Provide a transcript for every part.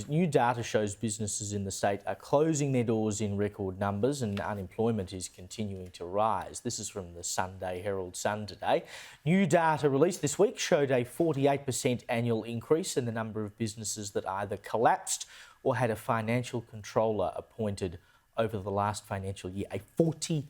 New data shows businesses in the state are closing their doors in record numbers and unemployment is continuing to rise. This is from the Sunday Herald Sun today. New data released this week showed a 48% annual increase in the number of businesses that either collapsed or had a financial controller appointed over the last financial year. A 48%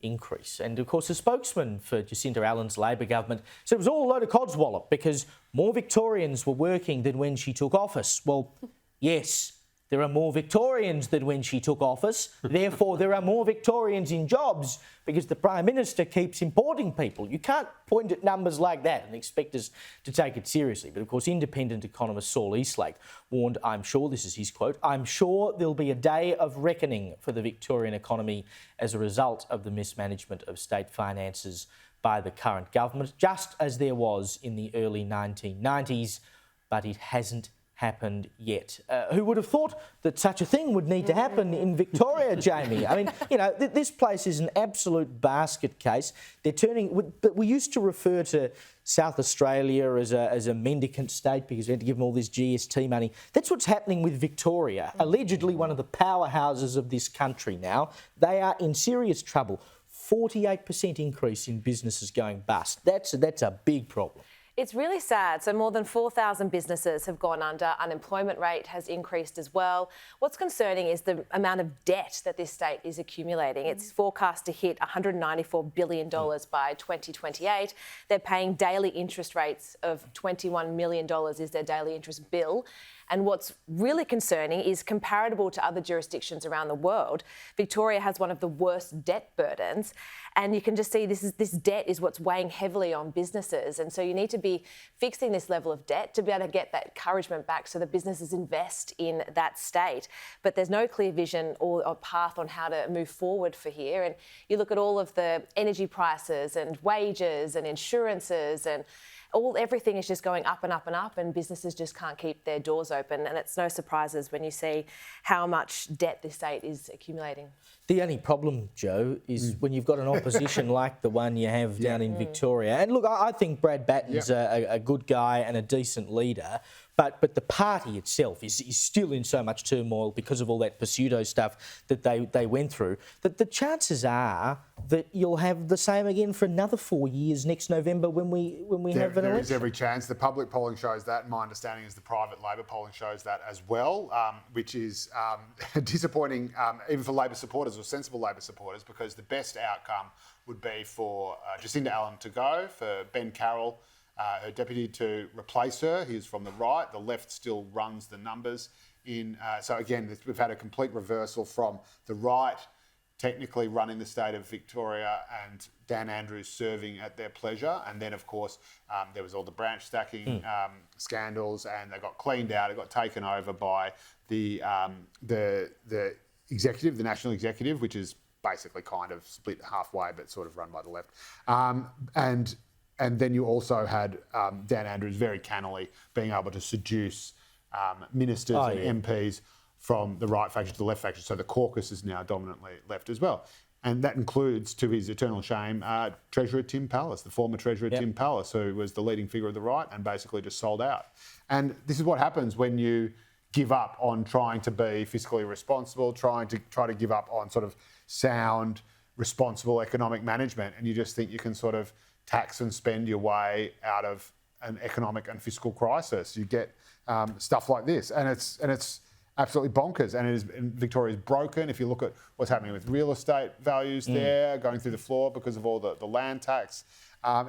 increase. And of course, the spokesman for Jacinta Allen's Labor government said it was all a load of codswallop because more Victorians were working than when she took office. Well, yes, there are more Victorians than when she took office. Therefore, there are more Victorians in jobs because the Prime Minister keeps importing people. You can't point at numbers like that and expect us to take it seriously. But of course, independent economist Saul Eastlake warned, I'm sure, this is his quote, I'm sure there'll be a day of reckoning for the Victorian economy as a result of the mismanagement of state finances by the current government, just as there was in the early 1990s, but it hasn't happened yet. Who would have thought that such a thing would need to happen in Victoria, Jaimee? I mean, you know, this place is an absolute basket case. They're turning, but we used to refer to South Australia as a mendicant state because we had to give them all this GST money. That's what's happening with Victoria, allegedly one of the powerhouses of this country now. They are in serious trouble. 48% increase in businesses going bust. That's a big problem. It's really sad. So more than 4,000 businesses have gone under. Unemployment rate has increased as well. What's concerning is the amount of debt that this state is accumulating. It's forecast to hit $194 billion by 2028. They're paying daily interest rates of $21 million is their daily interest bill. And what's really concerning is comparable to other jurisdictions around the world, Victoria has one of the worst debt burdens. And you can just see this debt is what's weighing heavily on businesses. And so you need to be fixing this level of debt to be able to get that encouragement back so that businesses invest in that state. But there's no clear vision or path on how to move forward for here. And you look at all of the energy prices and wages and insurances and everything is just going up and up and up, and businesses just can't keep their doors open. And it's no surprises when you see how much debt this state is accumulating. The only problem, Joe, is when you've got an opposition like the one you have down in Victoria. And look, I think Brad Batten's a good guy and a decent leader, but the party itself is still in so much turmoil because of all that pseudo stuff that they went through, that the chances are that you'll have the same again for another 4 years next November when we have an election. There is every chance. The public polling shows that, and my understanding is the private Labor polling shows that as well, which is disappointing even for Labor supporters or sensible Labor supporters, because the best outcome would be for Jacinta Allen to go, for Ben Carroll, her deputy, to replace her. He is from the right. The left still runs the numbers in. So again, we've had a complete reversal from the right technically running the state of Victoria and Dan Andrews serving at their pleasure. And then, of course, there was all the branch stacking scandals, and they got cleaned out. It got taken over by the executive, the national executive, which is basically kind of split halfway, but sort of run by the left. And then you also had Dan Andrews very cannily being able to seduce ministers and MPs from the right faction to the left faction. So the caucus is now dominantly left as well. And that includes, to his eternal shame, Treasurer Tim Pallas, the former Treasurer Tim Pallas, who was the leading figure of the right and basically just sold out. And this is what happens when you give up on trying to be fiscally responsible, try to give up on sort of sound, responsible economic management, and you just think you can sort of tax and spend your way out of an economic and fiscal crisis. You get stuff like this, and it's absolutely bonkers. And Victoria is broken. If you look at what's happening with real estate values there, going through the floor because of all the land tax,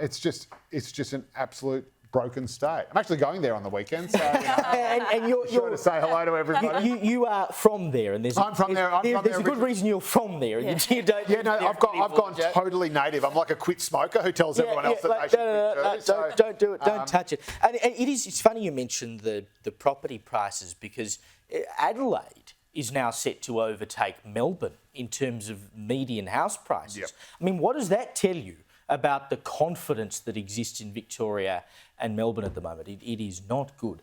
it's just an absolute broken state. I'm actually going there on the weekend, so and you're sure to say hello to everybody. You are from there, and I'm from there. There's a good reason you're from there. Yeah. I've gone totally native. I'm like a quit smoker who tells everyone else that they should don't do it. Don't touch it. And it's funny you mentioned the property prices, because Adelaide is now set to overtake Melbourne in terms of median house prices. Yep. I mean, what does that tell you about the confidence that exists in Victoria and Melbourne at the moment? It is not good.